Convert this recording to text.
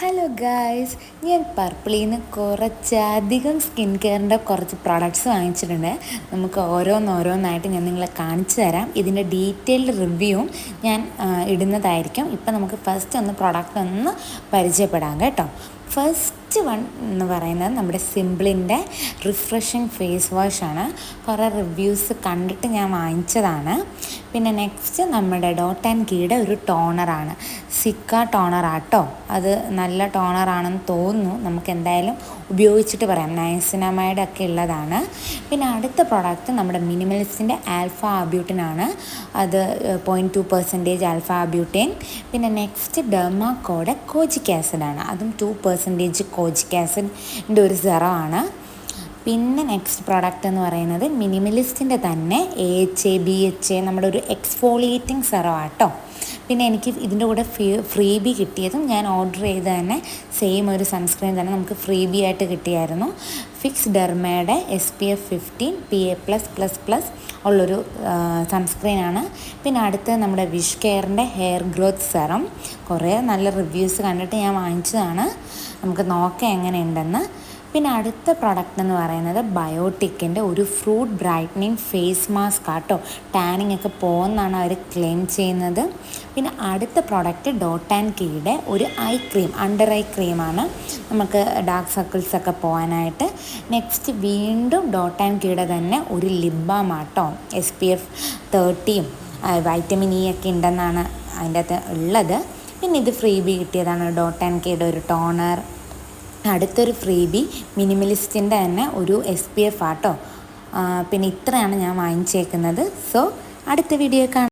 Hello guys, ഞാൻ പർപ്പിളിൽ നിന്ന് കുറച്ചധികം സ്കിൻ കെയറിൻ്റെ കുറച്ച് പ്രോഡക്റ്റ്സ് വാങ്ങിച്ചിട്ടുണ്ട്. നമുക്ക് ഓരോന്നായിട്ട് ഞാൻ നിങ്ങളെ കാണിച്ചു തരാം. ഇതിൻ്റെ ഡീറ്റെയിൽഡ് റിവ്യൂവും ഞാൻ ഇടുന്നതായിരിക്കും. ഇപ്പം നമുക്ക് ഫസ്റ്റ് ഒന്ന് പ്രോഡക്റ്റ് ഒന്ന് പരിചയപ്പെടാം കേട്ടോ. ഫസ്റ്റ് വൺ എന്ന് പറയുന്നത് നമ്മുടെ സിംപിളിൻ്റെ റിഫ്രഷിങ് ഫേസ് വാഷാണ്. കുറേ റിവ്യൂസ് കണ്ടിട്ട് ഞാൻ വാങ്ങിച്ചതാണ്. പിന്നെ നെക്സ്റ്റ് നമ്മുടെ ഡോട്ട് ആൻഡ് കീയുടെ ഒരു ടോണറാണ്, സിക്ക ടോണറാട്ടോ. അത് നല്ല ടോണറാണെന്ന് തോന്നുന്നു. നമുക്ക് എന്തായാലും ഉപയോഗിച്ചിട്ട് പറയാം. നയസിനാമൈഡ് ഒക്കെ ഉള്ളതാണ്. പിന്നെ അടുത്ത പ്രോഡക്റ്റ് നമ്മുടെ മിനിമലിസ്റ്റിൻ്റെ ആൽഫ ആബ്യൂട്ടിനാണ്. അത് 0.2% ആൽഫ ആബ്യൂട്ടിൻ. പിന്നെ നെക്സ്റ്റ് ഡെർമാക്കോയുടെ കോജിക് ആസിഡാണ്. അതും 2% കോജിക് ആസിഡിൻ്റെ ഒരു സെറമാണ്. പിന്നെ നെക്സ്റ്റ് പ്രോഡക്റ്റ് എന്ന് പറയുന്നത് മിനിമലിസ്റ്റിൻ്റെ തന്നെ AHA BHA നമ്മുടെ ഒരു എക്സ്ഫോളിയേറ്റിംഗ് സെറമാട്ടോ. പിന്നെ എനിക്ക് ഇതിൻ്റെ കൂടെ ഫ്രീബി കിട്ടിയതും ഞാൻ ഓർഡർ ചെയ്ത് തന്നെ സെയിം ഒരു സൺസ്ക്രീൻ തന്നെ നമുക്ക് ഫ്രീബി ആയിട്ട് കിട്ടിയായിരുന്നു. ഫിക്സ് ഡെർമയുടെ SPF 15 PA+++ ഉള്ളൊരു സൺസ്ക്രീനാണ്. പിന്നെ അടുത്ത് നമ്മുടെ വിഷ് കെയറിൻ്റെ ഹെയർ ഗ്രോത്ത് സെറം. കുറേ നല്ല റിവ്യൂസ് കണ്ടിട്ട് ഞാൻ വാങ്ങിച്ചതാണ്. നമുക്ക് നോക്കാം എങ്ങനെയുണ്ടെന്ന്. പിന്നെ അടുത്ത പ്രോഡക്റ്റ് എന്ന് പറയുന്നത് ബയോട്ടിക്കിൻ്റെ ഒരു ഫ്രൂട്ട് ബ്രൈറ്റനിങ് ഫേസ് മാസ്ക് ആട്ടോ. ടാനിങ് ഒക്കെ പോകുമെന്നാണ് അവർ ക്ലെയിം ചെയ്യുന്നത്. പിന്നെ അടുത്ത പ്രോഡക്റ്റ് ഡോട്ട് ആൻഡ് കീയുടെ ഒരു ഐ ക്രീം, അണ്ടർ ഐ ക്രീമാണ്, നമുക്ക് ഡാർക്ക് സർക്കിൾസൊക്കെ പോകാനായിട്ട്. നെക്സ്റ്റ് വീണ്ടും ഡോട്ട് ആൻഡ് കീയുടെ തന്നെ ഒരു ലിപ് ബാം ആട്ടോ. SPF 30 വൈറ്റമിൻ E ഒക്കെ ഉണ്ടെന്നാണ് അതിൻ്റെ അകത്ത് ഉള്ളത്. പിന്നെ ഇത് ഫ്രീബി കിട്ടിയതാണ്, ഡോട്ട് ആൻഡ് കീയുടെ ഒരു ടോണർ. അടുത്തൊരു ഫ്രീബി മിനിമലിസ്റ്റിൻ്റെ തന്നെ ഒരു SPF ആട്ടോ. പിന്നെ ഇത്രയാണ് ഞാൻ വാങ്ങിച്ചേക്കുന്നത്. സോ അടുത്ത വീഡിയോ കാണാം.